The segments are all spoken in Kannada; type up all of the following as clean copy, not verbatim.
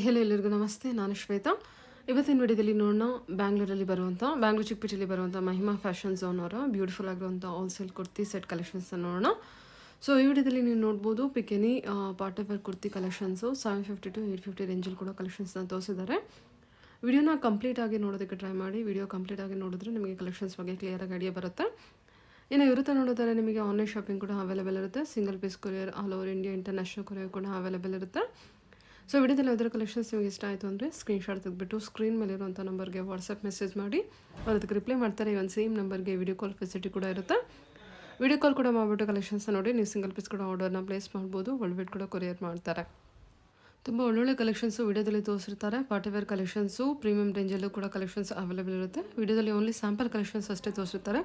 ಹೆಲೋ ಎಲ್ಲರಿಗೂ ನಮಸ್ತೆ. ನಾನು ಶ್ವೇತಾ. ಇವತ್ತಿನ ವಿಡಿಯೋದಲ್ಲಿ ನೋಡೋಣ ಬ್ಯಾಂಗ್ಳೂರಲ್ಲಿ ಬರುವಂಥ ಬ್ಯಾಂಗ್ಳೂರು ಚಿಕ್ಕಪೇಟೆಯಲ್ಲಿ ಬರುವಂಥ ಮಹಿಮಾ ಫ್ಯಾಷನ್ ಝೋನ್ ಅವರ ಬ್ಯೂಟಿಫುಲ್ ಆಗಿರುವಂಥ ಹೋಲ್ಸೇಲ್ ಕುರ್ತಿ ಸೆಟ್ ಕಲೆಕ್ಷನ್ಸ್ನ ನೋಡೋಣ. ಸೊ ಈ ವಿಡಿಯೋದಲ್ಲಿ ನೀವು ನೋಡ್ಬೋದು ಪಿಕೆನಿ party wear kurti collections 750 to 850 ರೇಂಜಲ್ಲಿ ಕೂಡ ಕಲೆಕ್ಷನ್ಸ್ನ ತೋರಿಸಿದ್ದಾರೆ. ವಿಡಿಯೋನ ಕಂಪ್ಲೀಟಾಗಿ ನೋಡೋದಕ್ಕೆ ಟ್ರೈ ಮಾಡಿ. ವಿಡಿಯೋ ಕಂಪ್ಲೀಟಾಗಿ ನೋಡಿದ್ರೆ ನಿಮಗೆ ಕಲೆಕ್ಷನ್ಸ್ ಬಗ್ಗೆ ಕ್ಲಿಯರಾಗಿ ಐಡಿಯಾ ಬರುತ್ತೆ. ಇನ್ನು ಇರುತ್ತೆ ನೋಡೋದಾದ್ರೆ ನಿಮಗೆ ಆನ್ಲೈನ್ ಶಾಪಿಂಗ್ ಕೂಡ ಅವೈಲೇಬಲ್ ಇರುತ್ತೆ. Single piece courier all over India international courier ಕೂಡ ಅವೈಲೇಬಲ್ ಇರುತ್ತೆ. ಸೊ ವಿಡಿಯೋದಲ್ಲಿ ಯಾವುದಾದ್ರು ಕಲೆಕ್ಷನ್ಸ್ ನಿಮಗೆ ಇಷ್ಟ ಆಯಿತು ಅಂದರೆ ಸ್ಕ್ರೀನ್ಶಾಟ್ ತೆಗೆದುಬಿಟ್ಟು ಸ್ಕ್ರೀನ್ ಮೇಲೆ ಇರುವಂಥ ನಂಬರ್ಗೆ ವಾಟ್ಸಪ್ ಮೆಸೇಜ್ ಮಾಡಿ ಅವ್ರು ಅದಕ್ಕೆ ರಿಪ್ಲೈ ಮಾಡ್ತಾರೆ. ಇವನ್ ಸೇಮ್ ನಂಬರ್ಗೆ ವಿಡಿಯೋ ಕಾಲ್ ಫೆಸಿಲಿಟಿ ಕೂಡ ಇರುತ್ತೆ. ವಿಡಿಯೋ ಕಾಲ್ ಕೂಡ ಮಾಡಿಬಿಟ್ಟು ಕಲೆಕ್ಷನ್ಸ್ನ ನೋಡಿ ನೀವು ಸಿಂಗಲ್ ಪೀಸ್ ಕೂಡ ಆರ್ಡರ್ನ ಪ್ಲೇಸ್ ಮಾಡ್ಬೋದು. ವರ್ಲ್ಡ್ ಕೂಡ ಕೊರಿಯರ್ ಮಾಡ್ತಾರೆ. ತುಂಬ ಒಳ್ಳೊಳ್ಳೆ ಕಲೆಕ್ಷನ್ಸು ವಿಡಿಯೋದಲ್ಲಿ ತೋರಿಸಿರ್ತಾರೆ. ಪಾರ್ಟಿವೇರ್ ಕಲೆಕ್ಷನ್ಸು ಪ್ರೀಮಿಯಂ ರೇಂಜಲ್ಲೂ ಕೂಡ ಕಲೆಕ್ಷನ್ಸ್ ಅವೈಲೇಬಲ್ ಇರುತ್ತೆ. ವಿಡಿಯೋದಲ್ಲಿ ಓನ್ಲಿ ಸ್ಯಾಂಪಲ್ ಕಲೆಕ್ಷನ್ಸ್ ಅಷ್ಟೇ ತೋರಿಸಿರ್ತಾರೆ.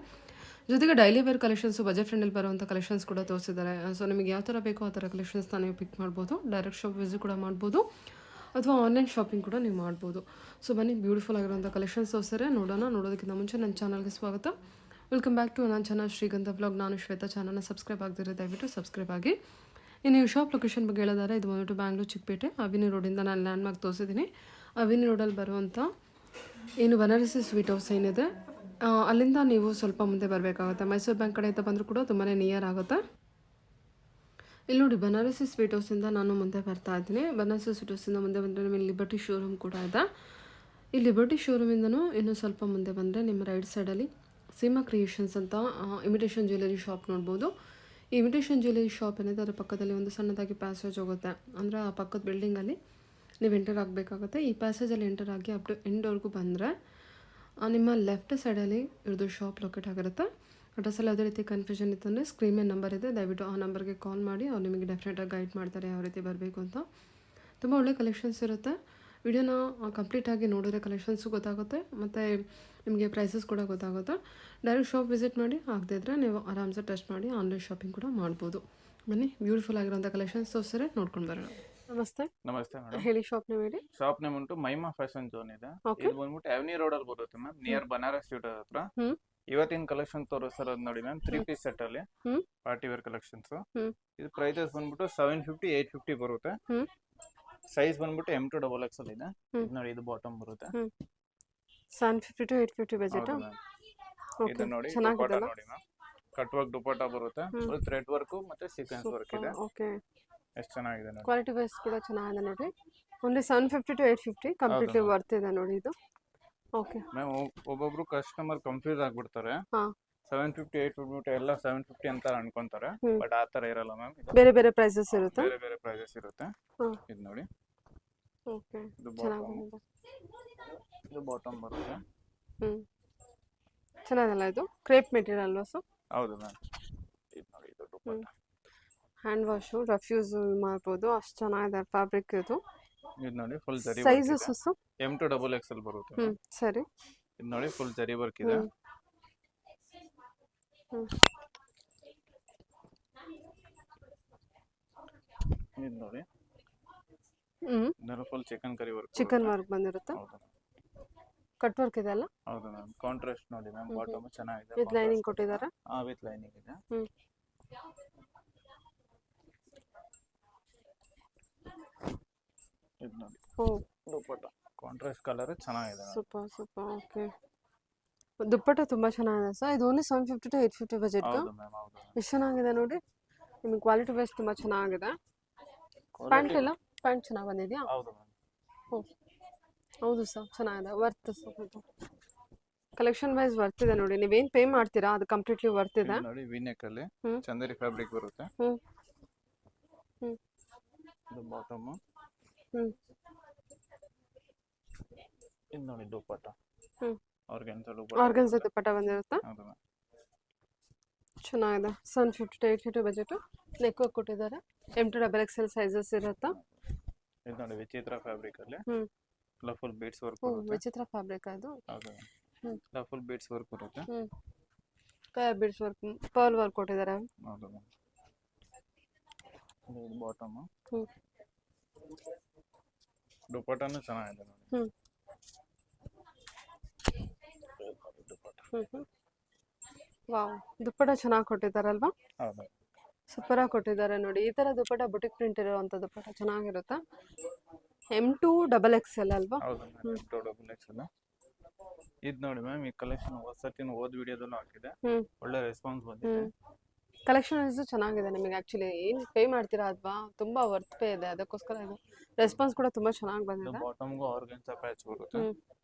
ಜೊತೆಗೆ ಡೈಲಿ ವೇರ್ ಕಲೆಕ್ಷನ್ಸು ಬಜೆಟ್ ಫ್ರೆಂಡಲ್ಲಿ ಬರುವಂಥ ಕಲೆಕ್ಷನ್ಸ್ ಕೂಡ ತೋರಿಸಿದ್ದಾರೆ. ಸೊ ನಿಮಗೆ ಯಾವ ಥರ ಬೇಕೋ ಆ ಥರ ಕಲೆಕ್ಷನ್ಸ್ನ ನೀವು ಪಿಕ್ ಮಾಡ್ಬೋದು. ಡೈರೆಕ್ಟ್ ಶಾಪ್ ವಿಸಿಟ್ ಕೂಡ ಮಾಡ್ಬೋದು ಅಥವಾ ಆನ್ಲೈನ್ ಶಾಪಿಂಗ್ ಕೂಡ ನೀವು ಮಾಡ್ಬೋದು. ಸೊ ಬನ್ನಿ, ಬ್ಯೂಟಿಫುಲ್ ಆಗಿರುವಂಥ ಕಲೆಕ್ಷನ್ಸ್ ತೋರಿಸ್ತಾರೆ ನೋಡೋಣ. ನೋಡೋದಕ್ಕಿಂತ ಮುಂಚೆ ನನ್ನ ಚಾನಲ್ಗೆ ಸ್ವಾಗತ. ವೆಲ್ಕಮ್ ಬ್ಯಾಕ್ ಟು ನನ್ನ ಚಾನಲ್ ಶ್ರೀಗಂಧ ವ್ಲಾಗ್. ನಾನು ಶ್ವೇತಾ. ಚಾನಲ್ನ ಸಬ್ಸ್ಕ್ರೈಬ್ ಆಗದಿರೋ ದಯವಿಟ್ಟು ಸಬ್ಸ್ಕ್ರೈಬ್ ಆಗಿ. ಇನ್ನು ಈ ಶಾಪ್ ಲೊಕೇಶನ್ ಬಗ್ಗೆ ಹೇಳಿದರೆ ಇದು ಬಂದ್ಬಿಟ್ಟು ಬ್ಯಾಂಗ್ಳೂರು ಚಿಕ್ಕಪೇಟೆ ಅವಿನಿ ರೋಡಿಂದ ನಾನು ಲ್ಯಾಂಡ್ ಮಾರ್ಕ್ ತೋರಿಸಿದ್ದೀನಿ. ಅವಿನಿ ರೋಡಲ್ಲಿ ಬರುವಂಥ ಏನು ಬನಾರಸಿ ಸ್ವೀಟ್ ಹೌಸ್ ಏನಿದೆ ಅಲ್ಲಿಂದ ನೀವು ಸ್ವಲ್ಪ ಮುಂದೆ ಬರಬೇಕಾಗುತ್ತೆ. ಮೈಸೂರು ಬ್ಯಾಂಕ್ ಕಡೆಯಿಂದ ಬಂದರೂ ಕೂಡ ತುಂಬಾ ನಿಯರ್ ಆಗುತ್ತೆ. ಇಲ್ಲಿ ನೋಡಿ, ಬನಾರಸಿ ಸ್ವೀಟ್ ಹೌಸಿಂದ ನಾನು ಮುಂದೆ ಬರ್ತಾ ಇದ್ದೀನಿ. ಬನಾರಸಿ ಸ್ವೀಟ್ ಹೌಸಿಂದ ಮುಂದೆ ಬಂದರೆ ನಿಮಗೆ ಲಿಬರ್ಟಿ ಶೋರೂಮ್ ಕೂಡ ಇದೆ. ಈ ಲಿಬರ್ಟಿ ಶೋರೂಮಿಂದನೂ ಇನ್ನೂ ಸ್ವಲ್ಪ ಮುಂದೆ ಬಂದರೆ ನಿಮ್ಮ ರೈಟ್ ಸೈಡಲ್ಲಿ ಸೀಮಾ ಕ್ರಿಯೇಷನ್ಸ್ ಅಂತ ಇಮಿಟೇಷನ್ ಜ್ಯುವೆಲರಿ ಶಾಪ್ ನೋಡ್ಬೋದು. ಈ ಇಮಿಟೇಷನ್ ಜ್ಯುವೆಲರಿ ಶಾಪ್ ಏನಿದೆ ಅದರ ಪಕ್ಕದಲ್ಲಿ ಒಂದು ಸಣ್ಣದಾಗಿ ಪ್ಯಾಸೇಜ್ ಹೋಗುತ್ತೆ. ಅಂದರೆ ಆ ಪಕ್ಕದ ಬಿಲ್ಡಿಂಗಲ್ಲಿ ನೀವು ಎಂಟರ್ ಆಗಬೇಕಾಗುತ್ತೆ. ಈ ಪ್ಯಾಸೇಜಲ್ಲಿ ಎಂಟರ್ ಆಗಿ ಅಪ್ ಟು ಎಂಡ್ವರೆಗೂ ಬಂದರೆ ನಿಮ್ಮ ಲೆಫ್ಟ್ ಸೈಡಲ್ಲಿ ಇರೋದು ಶಾಪ್ ಲೊಕೇಟ್ ಆಗಿರುತ್ತೆ. ಅಡ್ರೆಸ್ಸಲ್ಲಿ ಯಾವುದೇ ರೀತಿ ಕನ್ಫ್ಯೂಷನ್ ಇತ್ತು ಅಂದರೆ ಸ್ಕ್ರೀನ್ ಮೇಲೆ ನಂಬರ್ ಇದೆ, ದಯವಿಟ್ಟು ಆ ನಂಬರ್ಗೆ ಕಾಲ್ ಮಾಡಿ. ಅವ್ರು ನಿಮಗೆ ಡೆಫಿನೆಟಾಗಿ ಗೈಡ್ ಮಾಡ್ತಾರೆ ಯಾವ ರೀತಿ ಬರಬೇಕು ಅಂತ. ತುಂಬ ಒಳ್ಳೆ ಕಲೆಕ್ಷನ್ಸ್ ಇರುತ್ತೆ. ವಿಡಿಯೋನ ಕಂಪ್ಲೀಟಾಗಿ ನೋಡಿದ್ರೆ ಕಲೆಕ್ಷನ್ಸು ಗೊತ್ತಾಗುತ್ತೆ ಮತ್ತು ನಿಮಗೆ ಪ್ರೈಸಸ್ ಕೂಡ ಗೊತ್ತಾಗುತ್ತೆ. ಡೈರೆಕ್ಟ್ ಶಾಪ್ ವಿಸಿಟ್ ಮಾಡಿ, ಆಗದೇ ಇದ್ದರೆ ನೀವು ಆರಾಮ್ಸೆ ಟೆಸ್ಟ್ ಮಾಡಿ ಆನ್ಲೈನ್ ಶಾಪಿಂಗ್ ಕೂಡ ಮಾಡ್ಬೋದು. ಬನ್ನಿ, ಬ್ಯೂಟಿಫುಲ್ ಆಗಿರೋಂಥ ಕಲೆಕ್ಷನ್ಸ್ ತೋರಿಸ್ತಾರೆ, ನೋಡ್ಕೊಂಡು ಬರೋಣ. ನಮಸ್ತೆ. ನಮಸ್ತೆ ಮೇಡಮ್. ಹೇಳಿ, ಶಾಪ್ ನೇಮ್ ಹೇಳಿ. ಶಾಪ್ ನೇಮ್ ಉಂಟು ಮಹಿಮಾ ಫ್ಯಾಷನ್ ಝೋನ್ ಇದೆ. ಇದು ಬಂದ್ಬಿಟ್ಟು ಅವನಿ ರೋಡ್ ಅಲ್ಲಿ ಬರುತ್ತೆ ಮ್ಯಾಮ್, ನಿಯರ್ ಬನಾರಸ್ ಸ್ಟ್ರೀಟ್ ಹತ್ರ. ಇವತ್ತಿನ ಕಲೆಕ್ಷನ್ ತೋರಿಸಿರೋದು ನೋಡಿ ಮ್ಯಾಮ್, 3 ಪೀಸ್ ಸೆಟ್ ಅಲ್ಲಿ ಪಾರ್ಟಿ ವೇರ್ ಕಲೆಕ್ಷನ್ಸ್. ಇದು ಪ್ರೈಸಸ್ ಬಂದ್ಬಿಟ್ಟು 750 850 ಬರುತ್ತೆ. ಸೈಜ್ ಬಂದ್ಬಿಟ್ಟು M2 XXL ಇದೆ. ನೋಡಿ, ಇದು ಬಾಟಮ್ ಬರುತ್ತೆ. 750 to 850 ಬಜೆಟ್. ಇದು ನೋಡಿ, ದುಪಟ್ಟ ನೋಡಿ ಮ್ಯಾಮ್, ಕಟ್ ವರ್ಕ್ ದುಪಟ್ಟ ಬರುತ್ತೆ. ಫುಲ್ ಥ್ರೆಡ್ ವರ್ಕ್ ಮತ್ತೆ ಸೀಕ್ವೆನ್ಸ್ ವರ್ಕ್ ಇದೆ. ಓಕೆ, ಎಷ್ಟು ಚೆನ್ನಾಗಿದೆ ನೋಡಿ. ಕ್ವಾಲಿಟಿ ವೈಸ್ ಕೂಡ ಚೆನ್ನಾಗಿದೆ ನೋಡಿ. ಓನ್ಲಿ 750 to 850 ಕಂಪ್ಲೀಟ್ಲಿ ವರ್ತ್ ಇದೆ ನೋಡಿ ಇದು. ಓಕೆ ಮ್ಯಾಮ್, ಒಬ್ಬೊಬ್ರು ಕಸ್ಟಮರ್ ಕನ್ಫ್ಯೂಸ್ ಆಗ್ಬಿಡ್ತಾರೆ. ಹಾ, 750 850 ಎಲ್ಲ 750 ಅಂತ ಅನ್ಕೊಂತಾರೆ. ಬಟ್ ಆ ತರ ಇರಲ್ಲ ಮ್ಯಾಮ್. ಬೇರೆ ಬೇರೆ ಪ್ರೈಸಸ್ ಇರುತ್ತೆ. ಬೇರೆ ಬೇರೆ ಪ್ರೈಸಸ್ ಇರುತ್ತೆ. ಇದು ನೋಡಿ, ಓಕೆ, ಇದು ಚೆನ್ನಾಗಿದೆ. ಇದು ಬಾಟಮ್ ಬರುತ್ತೆ. ಚೆನ್ನಾಗಲ್ಲ ಇದು ಕ್ರೇಪ್ ಮೆಟೀರಿಯಲ್ ಅಲ್ವಾ? ಸೊ ಹೌದು ಮ್ಯಾಮ್. ಇದು ನೋಡಿ, ಇದು ದುಪಟ್ಟ. ಹ್ಯಾಂಡ್ ವಾಶು ರಫ್ಯೂಸ್ ಮಾಡ್ಬೋದು, ಅಷ್ಟು ಚೆನ್ನಾಗಿದೆ ಫ್ಯಾಬ್ರಿಕ್ ಇದು. ಇದು ನೋಡಿ, ಫುಲ್ ಜರಿ ಸೈಜಸ್ M2 XXL ಬರುತ್ತೆ. ಸರಿ. ಇದು ನೋಡಿ, ಫುಲ್ ಜರಿ ವರ್ಕ್ ಇದೆ. ಇದು ನೋಡಿ, ಇದರ full chicken curry work, chicken work ಬಂದಿರುತ್ತೆ. ಕಟ್ ವರ್ಕ್ ಇದೆ ಅಲ್ಲ? ಹೌದು ಮ್ಯಾಮ್. ಕಾಂಟ್ರಾಸ್ಟ್ ನೋಡಿ ಮ್ಯಾಮ್, ಬಾಟಮ್ ಚೆನ್ನಾಗಿದೆ. ವಿತ್ ಲೈನಿಂಗ್ ಕೊಟ್ಟಿದ್ದಾರೆ. ವಿತ್ ಲೈನಿಂಗ್ ಇದೆ. ಇದು ನೋಡಿ, ದುಪಟ್ಟ ಕಾಂಟ್ರಾಸ್ಟ್ ಕಲರ್ ಚೆನ್ನಾಗಿದೆ. Super super. ಓಕೆ, ದುಪ್ಪಟ್ಟ ತುಂಬಾ ಚೆನ್ನಾಗಿದೆ ಸರ್. ಇದು ಓನ್ಲಿ 750 to 850 ಬಜೆಟ್. ಹೌದು ಮ್ಯಾಮ್, ಹೌದು. ಎಷ್ಟು ಚೆನ್ನಾಗಿದೆ ನೋಡಿ. ನಿಮಗೆ ಕ್ವಾಲಿಟಿ ವೈಸ್ ತುಂಬಾ ಚೆನ್ನಾಗಿದೆ. ಪ್ಯಾಂಟ್ ಇಲ್ಲ, ಪ್ಯಾಂಟ್ ಚೆನ್ನಾಗಿ ಬಂದಿದೆಯಾ? ಹೌದು ಮ್ಯಾಮ್. ಹೌದು ಸರ್, ಚೆನ್ನಾಗಿದೆ. Worth sir, collection wise worth ಇದೆ ನೋಡಿ. ನೀವೇನು ಪೇ ಮಾಡ್ತೀರಾ ಅದು ಕಂಪ್ಲೀಟ್ಲಿ ವರ್ತ್ ಇದೆ ನೋಡಿ. ವಿನೆಕ್ ಅಲ್ಲಿ ಚಂದೇರಿ ಫ್ಯಾಬ್ರಿಕ್ ಬರುತ್ತೆ. ಇದು ಬಾಟಮ್. ಇದು ನೋಡಿ, ದುಪಟ್ಟ ಆರ್ಗನ್ಸಾ ದುಪಟ್ಟ ಬಂದಿರುತ್ತೆ. ಹೌದು ಮ್ಯಾಮ್. ಚೆನ್ನಾಗಿದೆ. 750 to 850 ಬಜೆಟ್. ನೆಕ್ ವರ್ಕ್ ಕೊಟ್ಟಿದ್ದಾರೆ. M2 XXL ಸೈಜಸ್ ಇರುತ್ತೆ. ಇದು ನೋಡಿ, ವಿಚಿತ್ರ ಫ್ಯಾಬ್ರಿಕ್ ಅಲ್ಲಿ ಫುಲ್ ಬೀಡ್ಸ್ ವರ್ಕ್ ಬರುತ್ತೆ. ವಿಚಿತ್ರ ಫ್ಯಾಬ್ರಿಕ್ ಅದು. ಹೌದು, ಫುಲ್ ಬೀಡ್ಸ್ ವರ್ಕ್ ಬರುತ್ತೆ. Colour beads work, pearl work ಕೊಟ್ಟಿದ್ದಾರೆ. ಹೌದು ಮ್ಯಾಮ್. ಇದು ಬಾಟಮ್. ದುಪಟ್ಟನು ಚೆನ್ನಾಗಿದೆ ನೋಡಿ. ವಾವ್, ದುಪ್ಪಟ್ಟ ಚೆನ್ನಾಗಿ ಕೊಟ್ಟಿದ್ದಾರಲ್ವಾ? ಹೌದು, ಸೂಪರ್ ಆಗಿ ಕೊಟ್ಟಿದ್ದಾರೆ ನೋಡಿ. ಈ ತರ ದುಪ್ಪಟ್ಟ ಬುಟಿಕ್ ಪ್ರಿಂಟ್ ಇರುವಂತ ದುಪ್ಪಟ್ಟ ಚೆನ್ನಾಗಿರುತ್ತೆ. M2 ಡಬಲ್ XL ಅಲ್ವಾ? ಹೌದು ಮ್ಯಾಮ್, ಡಬಲ್ ಎಕ್ಸೆಲ್. ಇದು ನೋಡಿ ಮ್ಯಾಮ್, ಈ ಕಲೆಕ್ಷನ್ ಹೊಸತಿನ ಹೋದ್ ವಿಡಿಯೋದಲ್ಲೂ ಹಾಕಿದೆ, ಒಳ್ಳೆ ರೆಸ್ಪಾನ್ಸ್ ಬಂದಿದೆ. ಕಲೆಕ್ಷನ್ ಚೆನ್ನಾಗಿದೆ. ನಿಮಗೆ ಆಕ್ಚುಲಿ ಏನು ಪೇ ಮಾಡ್ತೀರಾ ಅಲ್ವಾ, ತುಂಬಾ ವರ್ತ್ ಪೇ ಇದೆ, ಅದಕ್ಕೋಸ್ಕರ ಇದು ರೆಸ್ಪಾನ್ಸ್ ಕೂಡ ತುಂಬಾ ಚೆನ್ನಾಗಿ ಬಂದಿದೆ. ಬಾಟಮ್ಗೂ ಆರ್ಗನ್ಸಾ ಪ್ಯಾಚ್ ಬರುತ್ತೆ,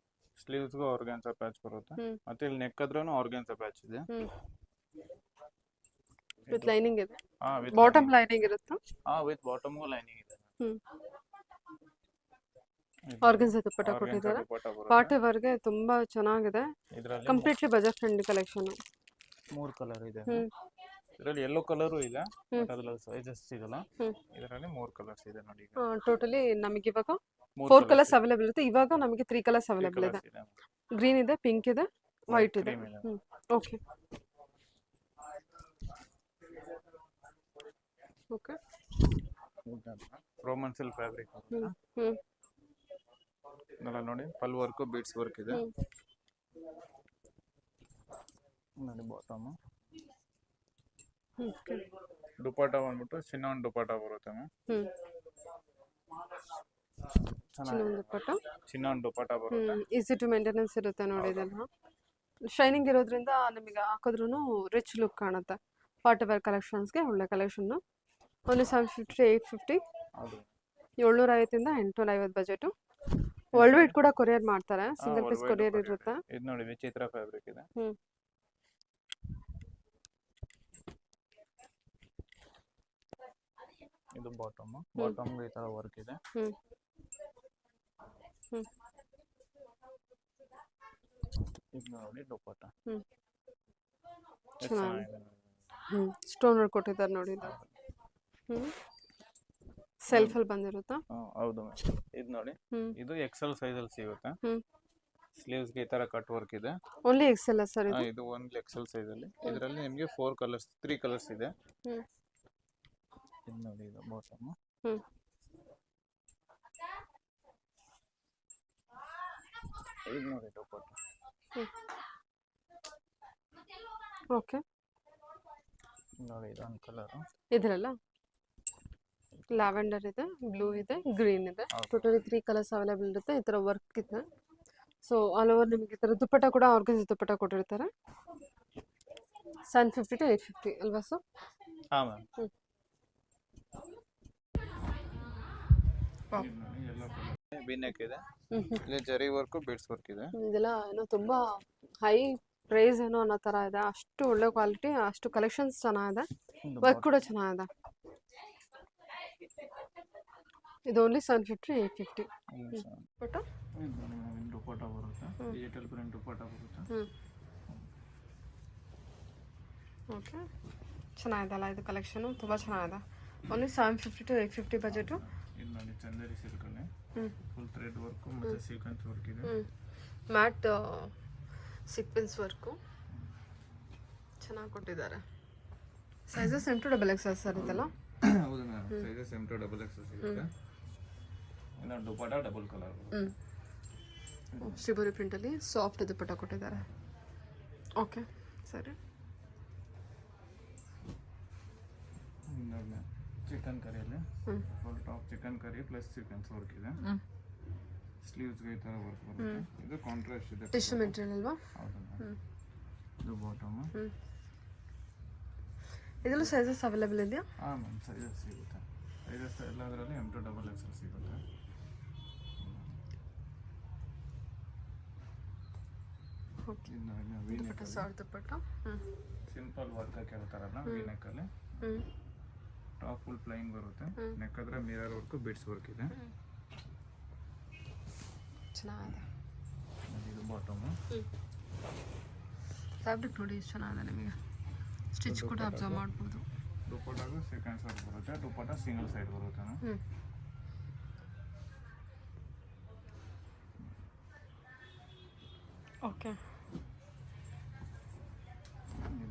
ಸ್ಲೀವ್ಸ್ಗೂ ಆರ್ಗನ್ಸಾ ಪ್ಯಾಚ್ ಬರುತ್ತೆ, ಮತ್ತೆ ಇಲ್ಲಿ ನೆಕ್ ಹತ್ರನೂ ಆರ್ಗನ್ಸಾ ಪ್ಯಾಚ್ ಇದೆ. ವಿತ್ ಲೈನಿಂಗ್ ಇದೆ, ವಿತ್ ಬಾಟಮ್ ಲೈನಿಂಗ್ ಇರುತ್ತೆ. ವಿತ್ ಬಾಟಮ್ಗೂ ಲೈನಿಂಗ್ ಇದೆ. ಆರ್ಗನ್ಸಾ ದುಪ್ಪಟ್ಟ ಕೊಟ್ಟಿದ್ದಾರೆ. ಪಾರ್ಟಿ ವರ್ಗೆ ತುಂಬಾ ಚೆನ್ನಾಗಿದೆ. Completely budget friendly collection. 3 colour ಇದೆ. ಇದರಲ್ಲಿ ಯೆಲ್ಲೋ ಕಲರು ಇದೆ, ಬಟ್ ಅದ್ರಲ್ಲಿ ಸೈಜಸ್ ಸಿಗಲ್ಲ. ಇದರಲ್ಲಿ 3 ಕಲರ್ಸ್ ಇದೆ ನೋಡಿ. ಟೋಟಲಿ ನಮಗೆ ಇವಾಗ 4 ಕಲರ್ಸ್ ಅವೈಲೇಬಲ್ ಇರುತ್ತೆ. ಇವಾಗ ನಮಗೆ 3 ಕಲರ್ಸ್ ಅವೈಲೇಬಲ್ ಇದೆ. ಗ್ರೀನ್ ಇದೆ, ಪಿಂಕ್ ಇದೆ, ವೈಟ್ ಇದೆ. Okay okay. Roman silk fabric ನೋಡಿ, ಪಲ್ ವರ್ಕ್, ಬೀಡ್ಸ್ ವರ್ಕ್ ಇದೆ ನೋಡಿ. ಬಾಟಮ್ ದುಪಟ್ಟ ಬಂದ್ಬಿಟ್ಟು ಚಿನ್ನೋನ್ ದುಪಟ್ಟ ಬರುತ್ತೆ ಮ್ಯಾಮ್. ಚಿನ್ನೋನ್ ದುಪಟ್ಟ ಬರುತ್ತೆ. ಈಸಿ ಟು ಮೇಂಟೆನೆನ್ಸ್ ಇರುತ್ತೆ ನೋಡಿ. ಇದೆಲ್ಲ ಶೈನಿಂಗ್ ಇರೋದ್ರಿಂದ ನಿಮಗೆ ಹಾಕಿದ್ರೂ ರಿಚ್ ಲುಕ್ ಕಾಣುತ್ತೆ. ಪಾರ್ಟಿ ವೇರ್ ಕಲೆಕ್ಷನ್ಸ್ಗೆ ಒಳ್ಳೆ collection. Only 750 850, 750ಇಂದ 850 budget. World wide ಕೂಡ ಕೊರಿಯರ್ ಮಾಡ್ತಾರೆ, ಸಿಂಗಲ್ ಪೀಸ್ ಕೊರಿಯರ್ ಇರುತ್ತೆ. ಇದು ನೋಡಿ, ವಿಚಿತ್ರ ಫ್ಯಾಬ್ರಿಕ್ ಇದೆ. ಇದು ಬಾಟಮ್ ಈ ತರ ವರ್ಕ್ ಇದೆ. ಇದು ನೋಡಿ ದುಪಟ್ಟ ಸ್ಟೋನ್ ವರ್ಕ್ ಕೊಟ್ಟಿದ್ದಾರೆ ನೋಡಿ. ಸೆಲ್ಫ್ ಅಲ್ಲಿ ಬಂದಿರುತ್ತಾ? ಹೌದು ಮ್ಯಾಮ್. ಇದು ನೋಡಿ, ಇದು ಎಕ್ಸೆಲ್ ಸೈಜ್ ಅಲ್ಲಿ ಸಿಗುತ್ತೆ. ಸ್ಲೀವ್ಸ್ ಗೆ ಈ ತರ ಕಟ್ ವರ್ಕ್ ಇದೆ. ಓನ್ಲಿ ಎಕ್ಸೆಲ್ ಸರ್ ಇದು? ಇದು ಓನ್ಲಿ ಎಕ್ಸೆಲ್ ಸೈಜ್ ಅಲ್ಲಿ. ಇದರಲ್ಲಿ ನಿಮಗೆ 3 ಕಲರ್ಸ್ ಇದೆ. ಇದು ನೋಡಿ, ಇದು ಬಾಟಮ್. ಇದು ನೋಡಿ ದುಪಟ್ಟ. ಓಕೆ ನೋಡಿ, ಇದೊಂದು ಕಲರ್. ಇದ್ರಲ್ಲ ಲ್ಯಾವೆಂಡರ್ ಇದೆ, ಬ್ಲೂ ಇದೆ, ಗ್ರೀನ್ ಇದೆ. ಟೋಟಲಿ 3 ಕಲರ್ಸ್ ಅವೈಲೇಬಲ್ ಇರುತ್ತೆ. ಈ ಥರ ವರ್ಕ್ ಇದೆ. ಸೊ ಆಲ್ ಓವರ್ ನಿಮಗೆ ಈ ಥರ ದುಪ್ಪಟ್ಟ ಕೂಡ ಆರ್ಗನ್ಸ್ ದುಪ್ಪಟ್ಟ ಕೊಟ್ಟಿರ್ತಾರೆ. 750 to 850 ಅಲ್ವಾ ಸರ್? ಹಾಂ ಮ್ಯಾಮ್. ಬಿನೆಕ್ ಇದೆ, ಇಲ್ಲಿ ಜರಿ ವರ್ಕ್, ಬೀಡ್ಸ್ ವರ್ಕ್ ಇದೆ. ಇದೆಲ್ಲ ಏನೋ ತುಂಬಾ ಹೈ ಪ್ರೈಸ್ ಏನೋ ಅನ್ನೋ ಥರ ಇದೆ. ಅಷ್ಟು ಒಳ್ಳೆ ಕ್ವಾಲಿಟಿ, ಅಷ್ಟು ಕಲೆಕ್ಷನ್ಸ್ ಚೆನ್ನಾಗಿದೆ, ವರ್ಕ್ ಕೂಡ ಚೆನ್ನಾಗಿದೆ. ಇದು ಓನ್ಲಿ 750 850. ದುಪಟ್ಟ ಬರುತ್ತೆ, ಡಿಜಿಟಲ್ ಪ್ರಿಂಟ್ ದುಪಟ್ಟ ಬರುತ್ತೆ. ಓಕೆ, ಚೆನ್ನಾಗಿದೆಲ್ಲ ಇದು ಕಲೆಕ್ಷನು, ತುಂಬ ಚೆನ್ನಾಗಿದೆ. Only 750 to 850 budget. ಇದು ನೋಡಿ, ಚಂದೇರಿ ಸಿಲ್ಕಲ್ಲಿ ಫುಲ್ ಥ್ರೆಡ್ ವರ್ಕು ಮತ್ತು ಸೀಕ್ವೆನ್ಸ್ ವರ್ಕ್ ಇದೆ. ಮ್ಯಾಟ್ ಸೀಕ್ವೆನ್ಸ್ ವರ್ಕು ಚೆನ್ನಾಗಿ ಕೊಟ್ಟಿದ್ದಾರೆ. Sizes M2 double XL sir ಇದೆಲ್ಲ? ಹೌದು ma'am, sizes M2 double XL ಸಿಗುತ್ತೆ. ಇನ್ನು ದುಪಟ್ಟ ಡಬಲ್ ಕಲರ್. ಶ್ರೀಬೋರಿ ಪ್ರಿಂಟಲ್ಲಿ ಸಾಫ್ಟ್ ದುಪಟ್ಟ ಕೊಟ್ಟಿದ್ದಾರೆ. ಓಕೆ ಸರಿ. ಚಿಕನ್ ಕರಿಯಲ್ಲಿ full top chikankari plus sequence work ಇದೆ. ಸ್ಲೀವ್ಸ್ಗೆ ಈ ಥರ ವರ್ಕ್ ಬರುತ್ತೆ. ಇದು ಕಾಂಟ್ರಾಸ್ಟ್ ಇದೆ, ಟಿಶ್ಯೂ ಮೆಟೀರಿಯಲ್ ಅಲ್ವಾ? ಹೌದು ಮ್ಯಾಮ್. ಇದು ಬಾಟಮ್. ಇದೆಲ್ಲ ಸೈಜಸ್ ಅವೈಲೇಬಲ್ ಇದೆಯಾ? ಹಾಂ ಮ್ಯಾಮ್, ಸೈಜಸ್ ಸಿಗುತ್ತೆ. ಸೈಜಸ್ ಎಲ್ಲದರಲ್ಲಿ M2 ಡಬಲ್ XL ಸಿಗುತ್ತೆ. ಸಿಂಪಲ್ ವರ್ಕ್ ಕೇಳ್ತಾರಲ್ಲ, ವಿನೆಕ್ಕಲ್ಲಿ ಟಾಪ್ ಫುಲ್ ಪ್ಲೈನ್ ಬರುತ್ತೆ. ನೆಕ್ ಹತ್ರ ಮಿರರ್ ವರ್ಕ್, ಬಿಡ್ಸ್ ವರ್ಕ್ ಇದೆ. ಚೆನ್ನಾಗಿದೆ. ಇದು ಬಾಟಮ್. ಫ್ಯಾಬ್ರಿಕ್ ನೋಡಿ ಎಷ್ಟು ಚೆನ್ನಾಗಿದೆ. ನಿಮಗೆ ಸ್ಟಿಚ್ ಕೂಡ ಅಬ್ಸರ್ವ್ ಮಾಡ್ಬೋದು. ದುಪಟ್ಟಾಗೂ ಸೀಕ್ವೆನ್ಸ್ ವರ್ಕ್ ಬರುತ್ತೆ. ದುಪಟ್ಟ ಸಿಂಗಲ್ ಸೈಡ್ ಬರುತ್ತೆ. Okay,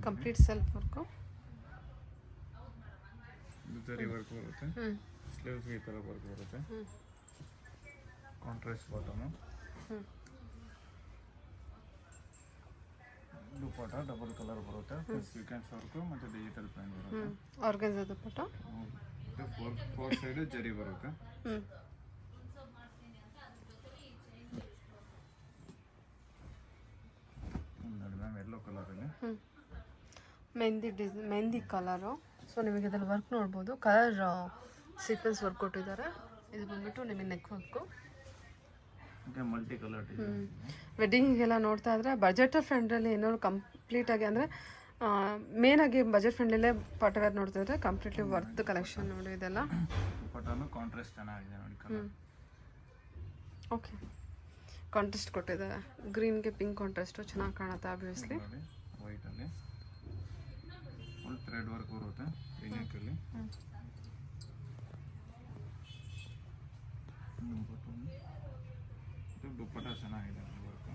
complete self work. ಜರಿ ವರ್ಕ್ ಬರುತ್ತೆ. ಸ್ಲೀವ್ಸ್ಗೆ ಈ ಥರ ವರ್ಕ್ ಬರುತ್ತೆ. Contrast bottom. Dupatta double colour ಬರುತ್ತೆ, ಸೀಕ್ವೆನ್ಸ್ ವರ್ಕ್ ಮತ್ತು ಡಿಜಿಟಲ್ ಪ್ರಿಂಟ್ ಬರುತ್ತೆ. ಆರ್ಗನ್ಸಾ ದುಪಟ್ಟ. 4 ಸೈಡ್ ಜರಿ ಬರುತ್ತೆ. ಮೆಹಂದಿ ಕಲರು. ಸೊ ನಿಮಗೆ ಇದರಲ್ಲಿ ವರ್ಕ್ ನೋಡ್ಬೋದು, ಕಲರ್ ಸೀಕ್ವೆನ್ಸ್ ವರ್ಕ್ ಕೊಟ್ಟಿದ್ದಾರೆ. ಇದು ಬಂದ್ಬಿಟ್ಟು ನಿಮಗೆ ನೆಕ್ ವರ್ಕು. ಮಲ್ಟಿ ಕಲರ್ ವೆಡ್ಡಿಂಗಿಗೆಲ್ಲ ನೋಡ್ತಾ ಇದ್ರೆ ಬಜೆಟ್ ಫ್ರೆಂಡ್ಲಿ ಏನಾದ್ರು ಕಂಪ್ಲೀಟಾಗಿ ಅಂದರೆ ಮೇನಾಗಿ ಬಜೆಟ್ ಫ್ರೆಂಡ್ಲಿಲೇ ಪಾರ್ಟಿವೇರ್ ನೋಡ್ತಾ ಇದ್ರೆ ಕಂಪ್ಲೀಟ್ಲಿ ವರ್ತ್ ಕಲೆಕ್ಷನ್ ನೋಡಿ ಇದೆಲ್ಲ. ಕಾಂಟ್ರಾಸ್ಟ್ ಚೆನ್ನಾಗಿದೆ ನೋಡಿ ಕಲರ್. ಓಕೆ, ಕಾಂಟ್ರಾಸ್ಟ್ ಕೊಟ್ಟಿದ್ದಾರೆ, ಗ್ರೀನ್ಗೆ ಪಿಂಕ್ ಕಾಂಟ್ರಾಸ್ಟು ಚೆನ್ನಾಗಿ ಕಾಣುತ್ತೆ ಆಬ್ವಿಯಸ್ಲಿ. ವೈಟಲ್ಲಿ ಫುಲ್ ಥ್ರೆಡ್ ವರ್ಕ್ ಬರುತ್ತೆ ನೆಕ್ಕಲ್ಲಿ. ದುಪ್ಪಟ್ಟ ಚೆನ್ನಾಗಿದೆ ವರ್ಕ್.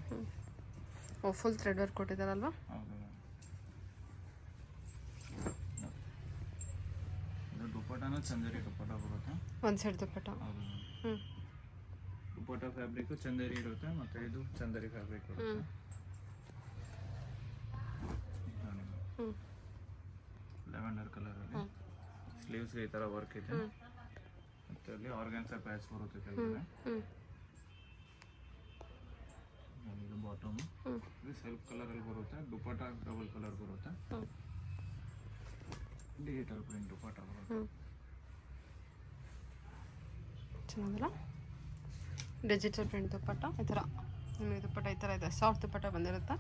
ಓ, ಫುಲ್ ಥ್ರೆಡ್ ವರ್ಕ್ ಕೊಟ್ಟಿದ್ದಾರಲ್ವಾ? ಹೌದು. ಇದು ದುಪ್ಪಟ್ಟನ ಚಂದೇರಿ ದುಪ್ಪಟ್ಟ ಬರುತ್ತೆ. ಒಂದು ಸೈಡ್ ದುಪ್ಪಟ್ಟ. ಹೌದು. ದುಪ್ಪಟ್ಟ ಫ್ಯಾಬ್ರಿಕ್ ಚಂದೇರಿ ಇರುತ್ತೆ, ಮತ್ತೆ ಇದು ಚಂದೇರಿ ಫ್ಯಾಬ್ರಿಕ್ ಇರುತ್ತೆ. ಲೆವೆಂಡರ್ ಕಲರಲ್ಲಿ ಸ್ಲೀವ್ಸ್ಗೆ ಈ ಥರ ವರ್ಕ್ ಇದೆ. ಮತ್ತೆ ಅಲ್ಲಿ ಆರ್ಗನ್ಸಾ ಪ್ಯಾಚ್ ಬರುತ್ತೆ ಕೆಳಗಡೆ. ಇದು ಬಾಟಮ್. ಇದು ಸೆಲ್ಫ್ ಕಲರಲ್ಲಿ ಬರುತ್ತೆ. ದುಪ್ಪಟ್ಟ ಡಬಲ್ ಕಲರ್ ಬರುತ್ತೆ. ಡಿಜಿಟಲ್ ಪ್ರಿಂಟ್ ದುಪ್ಪಟ್ಟ ಬರುತ್ತೆ. ಚೆನ್ನಾಗಲ್ಲ? ಡಿಜಿಟಲ್ ಪ್ರಿಂಟ್ ದುಪ್ಪಟ್ಟ ಈ ಥರ ನಿಮಗೆ ದುಪ್ಪಟ್ಟ ಈ ಥರ ಇದೆ, ಸಾಫ್ಟ್ ದುಪ್ಪಟ್ಟ ಬಂದಿರುತ್ತೆ.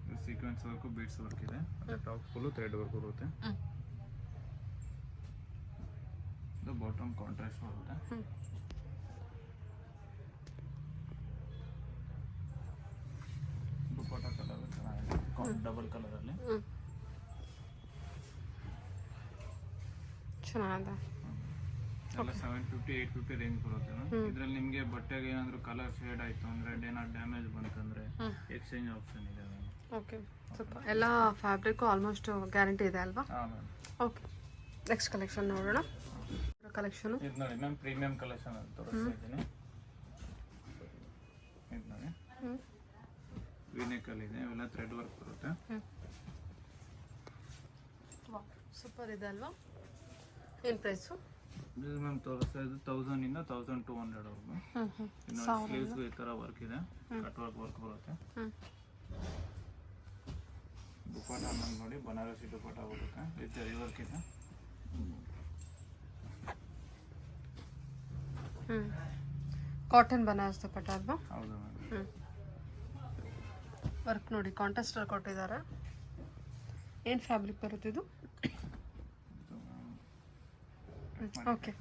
ಇದು ಸೀಕ್ವೆನ್ಸ್ ವರ್ಕು ಬೀಡ್ಸ್ ವರ್ಕ್ ಇದೆ. ಅದೇ ಟಾಪ್ ಫುಲ್ಲು ಥ್ರೆಡ್ ವರ್ಕ್ ಬರುತ್ತೆ. ಇದು ಬಾಟಮ್ ಕಾಂಟ್ರಾಸ್ಟ್ ಬರುತ್ತೆ. ದುಪ್ಪಟ್ಟ ಕಲರ್ ಚೆನ್ನಾಗಿದೆ, ಡಬಲ್ ಕಲರಲ್ಲಿ ಚೆನ್ನಾಗಿದೆ. ಎಲ್ಲ 750 850 ರೇಂಜ್ ಬರುತ್ತೆ. ಇದರಲ್ಲಿ ನಿಮಗೆ ಬಟ್ಟೆಗೆ ಏನಾದರೂ ಕಲರ್ ಶೇಡ್ ಆಯಿತು ಅಂದರೆ, ಏನಾದ್ರು ಡ್ಯಾಮೇಜ್ ಬಂತಂದರೆ ಎಕ್ಸ್ಚೇಂಜ್ ಆಪ್ಷನ್ ಇದೆ. ಓಕೆ, ಸ್ವಲ್ಪ ಎಲ್ಲ ಫ್ಯಾಬ್ರಿಕ್ಕು ಆಲ್ಮೋಸ್ಟ್ ಗ್ಯಾರಂಟಿ ಇದೆ ಅಲ್ವಾ? ಓಕೆ, ನೆಕ್ಸ್ಟ್ ಕಲೆಕ್ಷನ್ ನೋಡೋಣ. ಕಲೆಕ್ಷನು ಇದು ನೋಡಿ ಮ್ಯಾಮ್, ಪ್ರೀಮಿಯಂ ಕಲೆಕ್ಷನ್ ಅಂತ ತೋರಿಸ್ತಾ ಇದ್ದೀನಿ. ಇದು ನೋಡಿ ವಿನೆಕಲ್ ಇದೆ, ಇವೆಲ್ಲ ಥ್ರೆಡ್ ವರ್ಕ್ ಬರುತ್ತೆ. ಸೂಪರ್ ಇದೆ ಅಲ್ವಾ? ಏನು ಪ್ರೈಸು? ಇದು ಮ್ಯಾಮ್ ತೋರಿಸ್ತಾ ಇದ್ದು 1000 ಇಂದ 1200 ವರ್ಗು. ಸ್ಲೀವ್ಸ್ಗೂ ಈ ಥರ ವರ್ಕ್ ಇದೆ, ಕಟ್ ವರ್ಕ್ ಬರುತ್ತೆ. ದುಪ್ಪಟ್ಟ ನಮ್ಗೆ ನೋಡಿ ಬನಾರಸಿ ದುಪ್ಪಟ್ಟ ಬರುತ್ತೆ, ವಿತ್ ಜರಿ ವರ್ಕ್ ಇದೆ. ಕಾಟನ್ ಬನಾರಸ್ ದುಪ್ಪಟ್ಟ ಅಲ್ವಾ? ಹೌದು ಮ್ಯಾಮ್. ವರ್ಕ್ ನೋಡಿ ಕಾಂಟ್ರಾಸ್ಟಲ್ಲಿ ಕೊಟ್ಟಿದ್ದಾರೆ. ಏನು ಫ್ಯಾಬ್ರಿಕ್ ಬರುತ್ತೆ ಇದು? ಓಕೆ,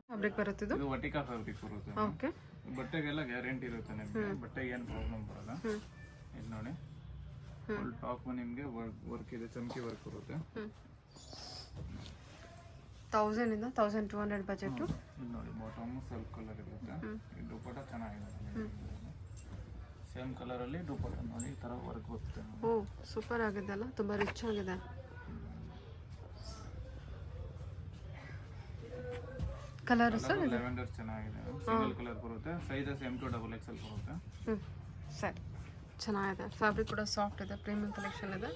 ಫ್ಯಾಬ್ರಿಕ್ ಬರುತ್ತೆ ಇದು. ವಟಿಕಾ ಫ್ಯಾಬ್ರಿಕ್ ಬರುತ್ತೆ. ಓಕೆ, ಬಟ್ಟೆಗೆಲ್ಲ ಗ್ಯಾರಂಟಿ ಇರುತ್ತೆ ನಿಮಗೆ, ಬಟ್ಟೆಗೆ ಏನು ಪ್ರಾಬ್ಲಮ್ ಬರಲ್ಲ. ಇದು ನೋಡಿ ಫುಲ್ ಟಾಪ್ ನಿಮಗೆ ವರ್ಕ್ ಇದೆ, ಚಮಕಿ ವರ್ಕ್ ಬರುತ್ತೆ. 1000 ಇಂದ 1200 ಬಜೆಟು. ಇದು ನೋಡಿ ಬಾಟಮ್ ಸೆಲ್ಫ್ ಕಲರ್ ಇರುತ್ತೆ. ಈ ದುಪ್ಪಟ್ಟ ಚೆನ್ನಾಗಿದೆ, ಸೇಮ್ ಕಲರಲ್ಲಿ ದುಪ್ಪಟ್ಟ ನೋಡಿ ಈ ಥರ ವರ್ಕ್ ಬರುತ್ತೆ. ಓ, ಸೂಪರ್ ಆಗಿದೆ ಅಲ್ಲ, ತುಂಬ ರಿಚ್ ಆಗಿದೆ. ಕಲರ್ ಸರ್ ಲೆವೆಂಡರ್ ಚೆನ್ನಾಗಿದೆ, ಸಿಂಗಲ್ ಕಲರ್ ಬರುತ್ತೆ. ಸೈಜಸ್ M to XXL ಬರುತ್ತೆ. ಸರಿ, ಚೆನ್ನಾಗಿದೆ. ಫ್ಯಾಬ್ರಿಕ್ ಕೂಡ ಸಾಫ್ಟ್ ಇದೆ, ಪ್ರೀಮಿಯಂ ಕಲೆಕ್ಷನ್ ಇದೆ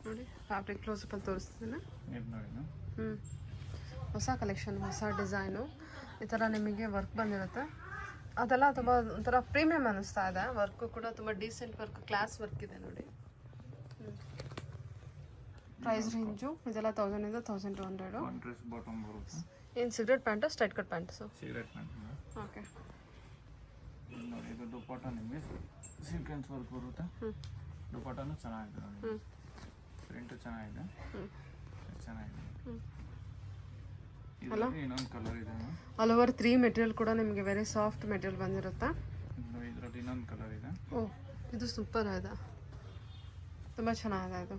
ನೋಡಿ. ಫ್ಯಾಬ್ರಿಕ್ ಕ್ಲೋಸಪ್ ಅಲ್ಲಿ ತೋರಿಸ್ತೀನಿ. ಇದು ನೋಡಿ ಹೊಸ ಕಲೆಕ್ಷನ್, ಹೊಸ ಡಿಸೈನು. ಈ ಥರ ನಿಮಗೆ ವರ್ಕ್ ಬಂದಿರುತ್ತೆ. ಅದೆಲ್ಲ ತುಂಬ ಒಂಥರ ಪ್ರೀಮಿಯಂ ಅನ್ನಿಸ್ತಾ ಇದೆ. ವರ್ಕು ಕೂಡ ತುಂಬ ಡೀಸೆಂಟ್ ವರ್ಕ್, ಕ್ಲಾಸ್ ವರ್ಕ್ ಇದೆ ನೋಡಿ. ಪ್ರೈಸ್ ರೇಂಜು ಇದೆಲ್ಲ 1000 ಇಂದ 1200. ಕಾಂಟ್ರಾಸ್ಟ್ ಬಾಟಮ್ ಬರುತ್ತೆ. ಏನು cigarette pant, straight cut pants? Cigarette pant. Okay, ನೋಡಿ ಇದು ದುಪ್ಪಟ್ಟ ನಿಮಗೆ ಸೀಕ್ವೆನ್ಸ್ ವರ್ಕ್ ಬರುತ್ತೆ. ದುಪ್ಪಟ್ಟನೂ ಚೆನ್ನಾಗಿದೆ ನೋಡಿ, ಪ್ರಿಂಟು ಚೆನ್ನಾಗಿದೆ, ಚೆನ್ನಾಗಿದೆ. ಇದರಲ್ಲಿ ಇನ್ನೊಂದು ಕಲರ್ ಇದೆ, ಆಲ್ ಓವರ್ 3 ಮೆಟೀರಿಯಲ್ ಕೂಡ ನಿಮಗೆ ವೆರಿ ಸಾಫ್ಟ್ ಮೆಟೀರಿಯಲ್ ಬಂದಿರುತ್ತೆ. ಇದರಲ್ಲಿ ಇನ್ನೊಂದು ಕಲರ್ ಇದೆ. ಓ, ಇದು ಸೂಪರ್ ಇದೆ, ತುಂಬ ಚೆನ್ನಾಗಿದೆ.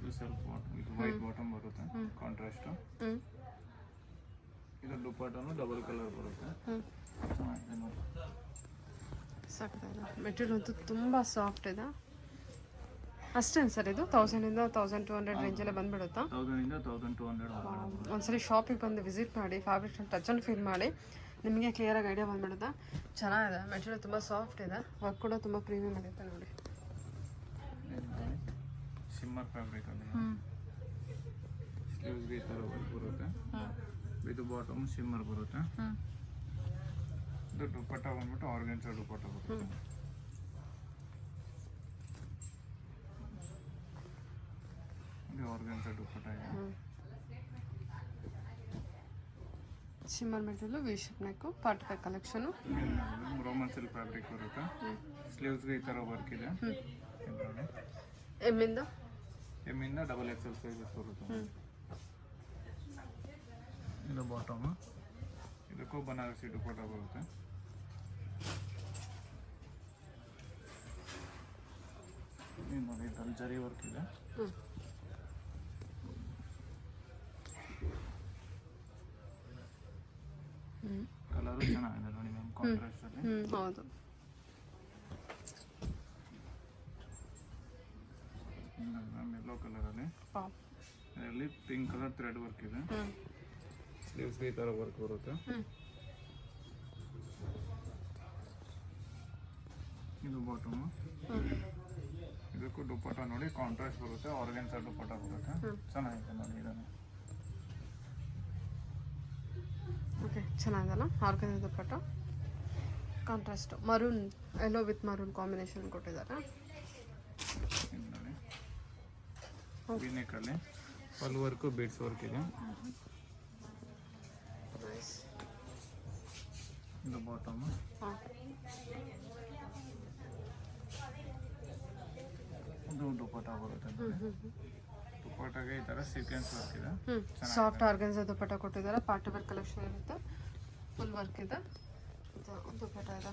ಇದು ಸ್ವಲ್ಪ ಇದು ವೈಟ್ ಬಾಟಮ್ ಬರುತ್ತೆ, ಕಾಂಟ್ರಾಸ್ಟು. ಇದು ದುಪ್ಪಟ್ಟನು ಡಬಲ್ ಕಲರ್ ಬರುತ್ತೆ, ಚೆನ್ನಾಗಿದೆ ನೋಡಿ. ಸಾಕಾಗಿದೆ, ಮೆಟೀರಿಯಲ್ ಅಂತೂ ತುಂಬ ಸಾಫ್ಟ್ ಇದೆ. ಅಷ್ಟೇನು ಸರ್ ಇದು 1000 ಇಂದ 1200 ರೇಂಜಲ್ಲೇ ಬಂದ್ಬಿಡುತ್ತಾ? 1000 ಇಂದ 1200. ಒಂದ್ಸರಿ ಶಾಪಿಗೆ ಬಂದು ವಿಸಿಟ್ ಮಾಡಿ, ಫ್ಯಾಬ್ರಿಕ್ ಟಚ್ ಆ್ಯಂಡ್ ಫೀಲ್ ಮಾಡಿ, ನಿಮಗೆ ಕ್ಲಿಯರಾಗಿ ಐಡಿಯಾ ಬಂದ್ಬಿಡುತ್ತೆ. ಚೆನ್ನಾಗಿದೆ, ಮೆಟೀರಿಯಲ್ ತುಂಬ ಸಾಫ್ಟ್ ಇದೆ, ವರ್ಕ್ ಕೂಡ ತುಂಬ ಪ್ರೀಮಿಯಮ್ ಆಗುತ್ತೆ ನೋಡಿ. ಶಿಮ್ಮರ್ ಫ್ಯಾಬ್ರಿಕ್ ಅಲ್ಲಿ ಸ್ಲೀವ್ಸ್ಗೆ ಈ ಥರ ವರ್ಕ್ ಬರುತ್ತೆ. ಇದು ಬಾಟಮ್ ಶಿಮ್ಮರ್ ಬರುತ್ತೆ. ಇದು ದುಪ್ಪಟ್ಟ ಬಂದ್ಬಿಟ್ಟು ಆರ್ಗನ್ಸಾ ದುಪ್ಪಟ್ಟ ಬರುತ್ತೆ. ಇದು ಆರ್ಗನ್ಸಾ ದುಪ್ಪಟ್ಟ ಇದೆ. Shimmer material V shape neck part back collection. Roman silk fabric ಬರುತ್ತೆ. ಸ್ಲೀವ್ಸ್ಗೆ ಈ ಥರ ವರ್ಕ್ ಇದೆ. ಇದರಲ್ಲಿ ಎಮ್ಮಿಂದ ಡಬಲ್ ಎಕ್ಸೆಲ್ ಸೈಜಸ್ ಬರುತ್ತೆ. ಇದು ಬಾಟಮ್, ಇದಕ್ಕೂ ಬನಾರಸಿ ದುಪ್ಪಟ್ಟ ಬರುತ್ತೆ. ಇದು ನೋಡಿ ಇದ್ರಲ್ಲಿ ಜರಿ ವರ್ಕ್ ಇದೆ. ಕಲರು ಚೆನ್ನಾಗಿದೆ ನೋಡಿ ಮ್ಯಾಮ್, ಕಾಂಟ್ರಾಸ್ಟ್ ಅಲ್ಲಿ. ಹೌದು. ಮ್ಯಾಮ್ ಯೆಲ್ಲೋ ಕಲರಲ್ಲಿ, ಇದರಲ್ಲಿ ಪಿಂಕ್ ಕಲರ್ ಥ್ರೆಡ್ ವರ್ಕ್ ಇದೆ. ಸ್ಲೀವ್ಸ್ಗೆ ಈ ಥರ ವರ್ಕ್ ಬರುತ್ತೆ. ಇದು ಬಾಟಮ್, ಇದಕ್ಕೂ ದುಪ್ಪಟ್ಟ ನೋಡಿ ಕಾಂಟ್ರಾಸ್ಟ್ ಬರುತ್ತೆ. ಆರ್ಗನ್ಸಾ ದುಪ್ಪಟ್ಟ ಬರುತ್ತೆ. ಚೆನ್ನಾಗಿದೆ ನೋಡಿ ಇದನ್ನು. ಓಕೆ, ಚೆನ್ನಾಗಲ್ಲ organza dupatta contrast maroon yellow with maroon combination ಕೊಟ್ಟಿದ್ದಾರೆ. ವಿನೆಕಲ್ಲಿ ಪಲ್ ವರ್ಕು ಬೀಡ್ಸ್ ವರ್ಕ್ ಇದೆ. ಇದು ಬಾಟಮ್, ಇದು ದುಪ್ಪಟ್ಟ ಬರುತ್ತೆ. ದುಪ್ಪಟ್ಟಾಗೆ ಈ ಥರ ಸೀಕ್ವೆನ್ಸ್ ವರ್ಕ್ ಇದೆ. ಸಾಫ್ಟ್ ಆರ್ಗನ್ಸಾ ದುಪ್ಪಟ್ಟ ಕೊಟ್ಟಿದ್ದಾರೆ. ಪಾರ್ಟ್ ವೇರ್ ಕಲೆಕ್ಷನ್ ಇರುತ್ತೆ. ಫುಲ್ ವರ್ಕ್ ಇದೆ. ದುಪ್ಪಟ್ಟ ಇದೆ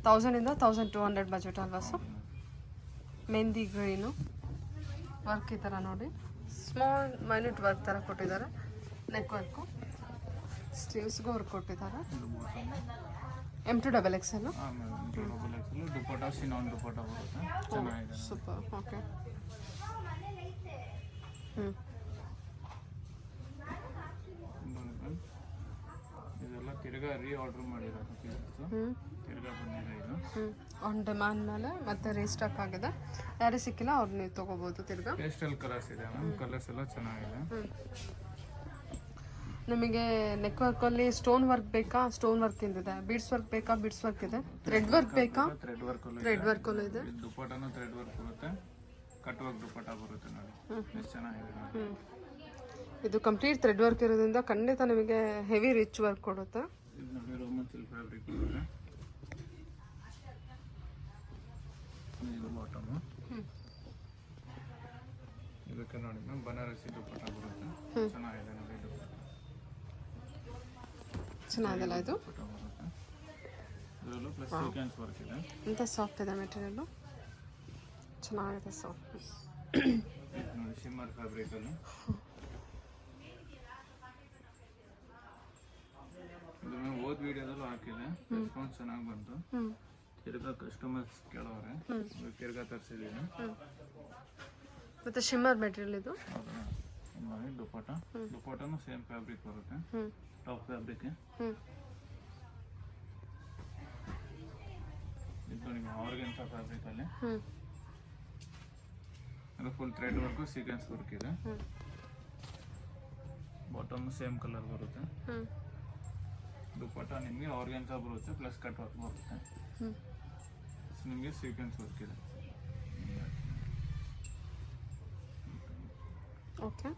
1000 1200 ಬಜೆಟ್ ಅಲ್ವಾ ಸರ್? ಮೆಹಂದಿ ಗ್ರೀನು ವರ್ಕ್ ಈ ಥರ ನೋಡಿ, ಸ್ಮಾಲ್ ಮೈನ್ಯೂಟ್ ವರ್ಕ್ ಥರ ಕೊಟ್ಟಿದ್ದಾರೆ. ನೆಕ್ ವರ್ಕು, ಸ್ಲೀವ್ಸ್ಗೂ ವರ್ಕ್ ಕೊಟ್ಟಿದ್ದಾರೆ. M2XL ದುಪ್ಪಟ್ಟ ಸಿನಾನ್ ದುಪ್ಪಟ್ಟ ಬರುತ್ತೆ. ಚೆನ್ನಾಗಿದೆ, ಸೂಪರ್. ಓಕೆ, ಇದೆಲ್ಲ ತಿರ್ಗಾ ಆರ್ಡರ್ ಮಾಡಿರೋದು ಪೀಸಸ್. ತಿರ್ಗಾ ಬಂದಿದೆ ಇದು. ಆನ್ ಡಿಮ್ಯಾಂಡ್ ಮೇಲೆ ಮತ್ತೆ ರೀಸ್ಟಾಕ್ ಆಗಿದೆ. ಯಾರೇ ಸಿಕ್ಕಿಲ್ಲ ಅವ್ರು ನೀವು ತೊಗೋಬೋದು. ತಿರ್ಗಾ ಪೇಸ್ಟಲ್ ಕಲರ್ಸ್ ಇದೆ ಮ್ಯಾಮ್, ಕಲರ್ಸ್ ಎಲ್ಲ ಚೆನ್ನಾಗಿದೆ. ನಿಮಗೆ ನೆಕ್ ವರ್ಕಲ್ಲಿ ಸ್ಟೋನ್ ವರ್ಕ್ ಬೇಕಾ? ಸ್ಟೋನ್ ವರ್ಕ್ ಇದೆ. ಬೀಡ್ಸ್ ವರ್ಕ್ ಬೇಕಾ? ಬೀಡ್ಸ್ ವರ್ಕ್ ಇದೆ. ಥ್ರೆಡ್ ವರ್ಕ್ ಬೇಕಾ? ಥ್ರೆಡ್ ವರ್ಕಲ್ಲೂ ಇದೆ. ದುಪ್ಪಟ್ಟನೂ ಥ್ರೆಡ್ ವರ್ಕ್ ಬರುತ್ತೆ, ಕಟ್ ವರ್ಕ್ ದುಪ್ಪಟ್ಟ ಬರುತ್ತೆ ನೋಡಿ. ಎಷ್ಟು ಚೆನ್ನಾಗಿದೆ ನೋಡಿ. ಇದು ಕಂಪ್ಲೀಟ್ ಥ್ರೆಡ್ ವರ್ಕ್ ಇರೋದ್ರಿಂದ ಖಂಡಿತ ನಿಮಗೆ ಹೆವಿ ರಿಚ್ ವರ್ಕ್ ಕೊಡುತ್ತೆ. ಇದು ನೋಡಿ ರೋಮನ್ ಸಿಲ್ಕ್ ಫ್ಯಾಬ್ರಿಕ್ ಬರುತ್ತೆ. ಇದು ಬಾಟಮ್, ಇದಕ್ಕೆ ನೋಡಿ ಮ್ಯಾಮ್ ಬನಾರಸಿ ದುಪ್ಪಟ್ಟ ಬರುತ್ತೆ. ಚೆನ್ನಾಗಿದೆ ನೋಡಿ. ಇದು ಚೆನ್ನಾಗಿಲ್ಲ ಇದು ದುಪ್ಪಟ್ಟ ಬರುತ್ತೆ. ಇದರಲ್ಲೂ ಪ್ಲಸ್ ಸೀಕ್ವೆನ್ಸ್ ವರ್ಕ್ ಇದೆ. ಇಂಥ ಸಾಫ್ಟ್ ಇದೆ ಮೆಟೀರಿಯಲ್ಲು, ಚೆನ್ನಾಗಿದೆ ಸಾಫ್ಟ್. ನೋಡಿ ಶಿಮ್ಮರ್ ಫ್ಯಾಬ್ರಿಕಲ್ಲಿ ಇದು ನಾವು ಓದ್ ವಿಡಿಯೋದಲ್ಲೂ ಹಾಕಿದೆ. ರೆಸ್ಪಾನ್ಸ್ ಚೆನ್ನಾಗಿ ಬಂತು. ತಿರ್ಗಾ ಕಸ್ಟಮರ್ಸ್ ಕೇಳೋರೆ, ತಿರ್ಗಾ ತರಿಸಿದ್ದೀನಿ. ಮತ್ತೆ ಶಿಮ್ಮರ್ ಮೆಟೀರಿಯಲ್ ಇದು. ನೋಡಿ ದುಪ್ಪಟ್ಟನೂ ಸೇಮ್ ಫ್ಯಾಬ್ರಿಕ್ ಬರುತ್ತೆ. ಟಾಪ್ ಫ್ಯಾಬ್ರಿಕ್ ಇದು ನಿಮಗೆ ಆರ್ಗನ್ಸಾ ಫ್ಯಾಬ್ರಿಕಲ್ಲಿ. ಅದು full thread work sequence work ಇದೆ. ಬಾಟಮ್ ಸೇಮ್ ಕಲರ್ ಬರುತ್ತೆ. ದುಪ್ಪಟ್ಟ ನಿಮಗೆ ಆರ್ಗನ್ಸಾ ಬರುತ್ತೆ ಪ್ಲಸ್ ಕಟ್ ವರ್ಕ್ ಬರುತ್ತೆ. ನಿಮಗೆ ಸೀಕ್ವೆನ್ಸ್ ವರ್ಕ್ ಇದೆ. ಓಕೆ,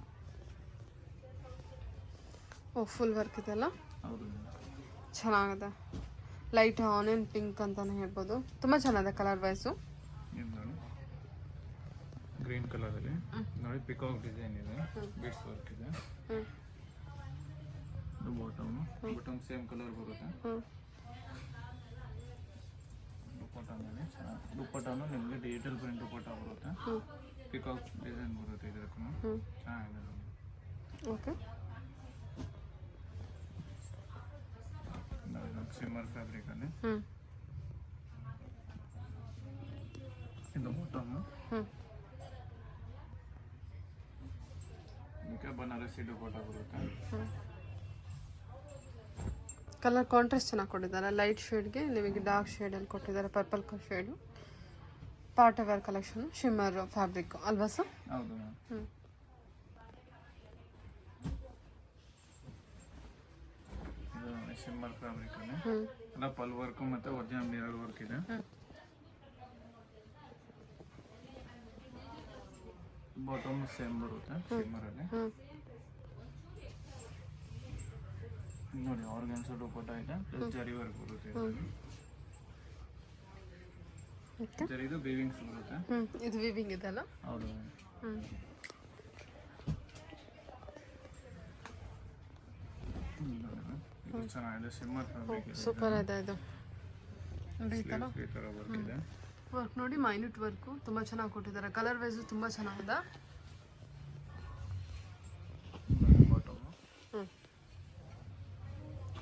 ಓ ಫುಲ್ ವರ್ಕ್ ಇದೆಲ್ಲ. ಹೌದು, ಚೆನ್ನಾಗಿದೆ. ಲೈಟ್ ಆನಿಯನ್ ಪಿಂಕ್ ಅಂತಾನೆ ಹೇಳ್ಬೋದು. ತುಂಬ ಚೆನ್ನಾಗಿದೆ ಕಲರ್ ವೈಸು. ನೋಡಿ ಗ್ರೀನ್ ಕಲರಲ್ಲಿ ನೋಡಿ ಪಿಕಾಕ್ ಡಿಸೈನ್ ಇದೆ, ಬೀಡ್ಸ್ ವರ್ಕ್ ಇದೆ. ಇದು ಬಾಟಮ್ ಸೇಮ್ ಕಲರ್ ಬರುತ್ತೆ. ದುಪ್ಪಟ್ಟನು ನಿಮಗೆ ಡಿಜಿಟಲ್ ಪ್ರಿಂಟ್ ದುಪ್ಪಟ್ಟ ಬರುತ್ತೆ. ಪಿಕಾಕ್ ಡಿಸೈನ್ ಬರುತ್ತೆ ಇದಕ್ಕೂ. ಚೆನ್ನಾಗಿದೆ. ಓಕೆ, ಶಿಮ್ಮರ್ ಫ್ಯಾಬ್ರಿಕಲ್ಲಿ ಇದು ಬಾಟಮ್, ಇದಕ್ಕೆ ಬನಾರಸಿ ದುಪ್ಪಟ್ಟ ಬರುತ್ತೆ. ಕಲರ್ ಕಾಂಟ್ರಾಸ್ಟ್ ಚೆನ್ನಾಗಿ ಕೊಟ್ಟಿದ್ದಾರೆ. ಲೈಟ್ ಶೇಡ್ಗೆ ನಿಮಗೆ ಡಾರ್ಕ್ ಶೇಡಲ್ಲಿ ಕೊಟ್ಟಿದ್ದಾರೆ. Purple shade. Party wear collection shimmer fabric ಅಲ್ವಾ ಸರ್? ಹೌದು ಮ್ಯಾಮ್. ಇದು ಶಿಮ್ಮರ್ ಫ್ಯಾಬ್ರಿಕ್ ಅಲ್ಲಿ ಎಲ್ಲ ಪಲ್ ವರ್ಕ್ ಮತ್ತೆ ಒರಿಜಿನಲ್ ಮಿರರ್ ವರ್ಕ್ ಇದೆ. ಬಾಟಮ್ ಸೇಮ್ ಬರುತ್ತೆ ಶಿಮ್ಮರಲ್ಲಿ. ನೋಡಿ ಆರ್ಗನ್ಸಾ ದುಪಟ್ಟ ಇದೆ ಪ್ಲಸ್ ಜರಿ ವರ್ಕ್ ಬರುತ್ತೆ. ಜರಿದು ವೀವಿಂಗ್ಸ್ ಬರುತ್ತೆ. ಇದು ವೀವಿಂಗ್ ಇದೆಲ್ಲ. ಹೌದು. ಇದು ಚೆನ್ನಾಗಿದೆ ಶಿಮ್ಮರ್ ಫ್ಯಾಬ್ರಿಕ್. ಸೂಪರ್ ಇದೆ ಇದು. ಈ ತರ ವರ್ಕ್ ಇದೆ. ವರ್ಕ್ ನೋಡಿ ಮೈನ್ಯೂಟ್ ವರ್ಕು ತುಂಬ ಚೆನ್ನಾಗಿ ಕೊಟ್ಟಿದ್ದಾರೆ. ಕಲರ್ ವೈಸು ತುಂಬ ಚೆನ್ನಾಗಿದೆ.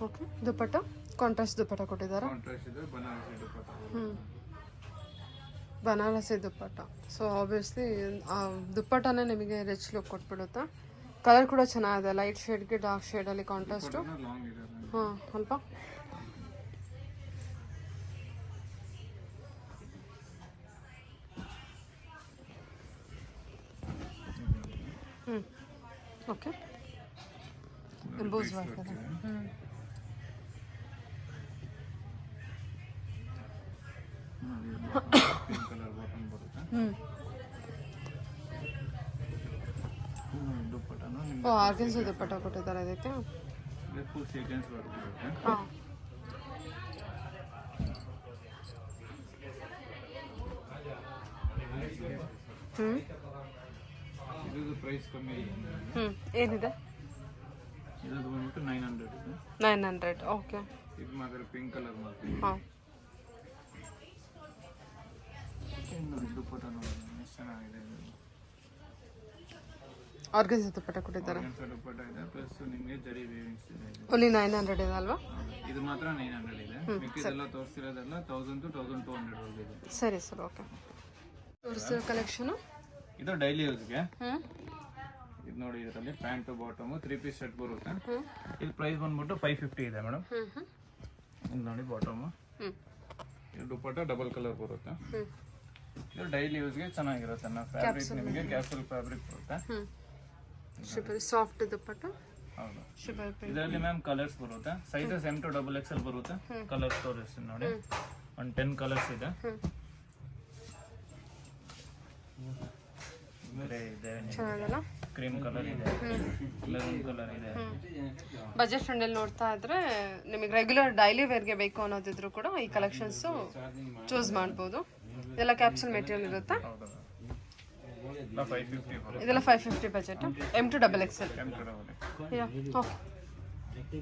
ಓಕೆ ದುಪಟ್ಟ ಕಾಂಟ್ರಾಸ್ಟ್ ದುಪಟ್ಟ ಕೊಟ್ಟಿದ್ದಾರೆ. ಕಾಂಟ್ರಾಸ್ಟ್ ಇದೆ ಬನಾರಸಿ ದುಪಟ್ಟ. ಬನಾರಸಿ ದುಪ್ಪಟ್ಟ. ಸೊ ಆಬ್ವಿಯಸ್ಲಿ ದುಪ್ಪಟ್ಟನೇ ನಿಮಗೆ ರಿಚ್ ಲುಕ್ ಕೊಟ್ಬಿಡುತ್ತೆ. ಕಲರ್ ಕೂಡ ಚೆನ್ನಾಗಿದೆ. ಲೈಟ್ ಶೇಡ್ಗೆ ಡಾರ್ಕ್ ಶೇಡಲ್ಲಿ ಕಾಂಟ್ರಾಸ್ಟು. ಲಾಂಗ್ ಇದೆ. ಹಾಂ ಸ್ವಲ್ಪ ಓಕೆ ಎಂಬೋಸ್ ವರ್ಕ್ ಇದೆ. ಪಿಂಕ್ ಕಲರ್ ಬಾಟಮ್ ಬರುತ್ತೆ. ದುಪ್ಪಟ್ಟನು ನಿಮಗೆ ಆರ್ಗನ್ಸಾ ದುಪ್ಪಟ್ಟ ಕೊಟ್ಟಿದ್ದಾರೆ ಇದಕ್ಕೆ. ಫುಲ್ ಸೀಕ್ವೆನ್ಸ್ ವರ್ಕ್ ಬರುತ್ತೆ. ಹಾಂ ಇದು ಪ್ರೈಸ್ ಕಮ್ಮಿ ಇದೆ. ಏನಿದೆ? ಇದು ಬಂದ್ಬಿಟ್ಟು 900 ಇದೆ. 900. ಓಕೆ. ಇದು ಮಾತ್ರ ಪಿಂಕ್ ಕಲರ್ ಮಾಡ್ತೀವಿ. ಹಾಂ ನೋಡಿ ದುಪ್ಪಟ್ಟ ನೋಡಿ ಎಷ್ಟು ಚೆನ್ನಾಗಿದೆ. ಆರ್ಗನ್ಸಾ ದುಪ್ಪಟ್ಟ ಕೊಟ್ಟಿದ್ದಾರೆ. ದುಪ್ಪಟ್ಟ ಇದೆ ಪ್ಲಸ್ ನಿಮಗೆ ಜರಿ ವೀವಿಂಗ್ಸ್ ಇದೆ. ಓನ್ಲಿ 900 ಇದೆ ಅಲ್ವಾ? ಇದು ಮಾತ್ರ 900 ಇದೆ. ಮಿಕ್ಕಿದೆಲ್ಲ ತೋರಿಸಿರೋದೆಲ್ಲ 1000 to 1200 ವರೆಗೆ ಇದೆ. ಸರಿ ಸರ್ ಓಕೆ. ತೋರಿಸಿರೋ ಕಲೆಕ್ಷನು ಇದು ಡೈಲಿ ಯೂಸ್ಗೆ. ಇದು ನೋಡಿ ಇದರಲ್ಲಿ ಪ್ಯಾಂಟ್ ಬಾಟಮ್ 3 ಪೀಸ್ ಸೆಟ್ ಬರುತ್ತೆ. ಇದು ಪ್ರೈಸ್ ಬಂದ್ಬಿಟ್ಟು 550 ಇದೆ ಮೇಡಮ್. ಇದು ನೋಡಿ ಬಾಟಮ್. ಇದು ದುಪ್ಪಟ್ಟ ಡಬಲ್ ಕಲರ್ ಬರುತ್ತೆ. ಇದು ಡೈಲಿ ಯೂಸ್ಗೆ ಚೆನ್ನಾಗಿರುತ್ತೆ. ಫ್ಯಾಬ್ರಿಕ್ ನಿಮಗೆ ಕ್ಯಾಪ್ಸೂಲ್ ಫ್ಯಾಬ್ರಿಕ್ ಬರುತ್ತೆ. ಸಾಫ್ಟ್ ದುಪ್ಪಟ್ಟ. ಹೌದು. ಇದರಲ್ಲಿ ಮ್ಯಾಮ್ ಕಲರ್ಸ್ ಬರುತ್ತೆ. ಸೈಜಸ್ M to XXL ಬರುತ್ತೆ. ಕಲರ್ಸ್ ತೋರಿಸ್ತೀನಿ ನೋಡಿ. ಒಂದು 10 ಕಲರ್ಸ್ ಇದೆ. ಗ್ರೇ ಇದೆ, ಚೆನ್ನಾಗಲ್ಲ? ಕ್ರೀಮ್ ಕಲರ್ ಇದೆ, ಮೆರೂನ್ ಕಲರ್ ಇದೆ. ಬಜೆಟ್ ಫ್ರೆಂಡಲ್ಲಿ ನೋಡ್ತಾ ಇದ್ರೆ ನಿಮಗೆ ರೆಗ್ಯುಲರ್ ಡೈಲಿ ವೇರ್ಗೆ ಬೇಕು ಅನ್ನೋದಿದ್ರು ಕೂಡ ಈ ಕಲೆಕ್ಷನ್ಸು ಚೂಸ್ ಮಾಡ್ಬೋದು. ಇದೆಲ್ಲ ಕ್ಯಾಪ್ಸೂಲ್ ಮೆಟೀರಿಯಲ್ ಇರುತ್ತೆ. ಇದೆಲ್ಲ 550 budget. M to XXL. M to XXL. Okay.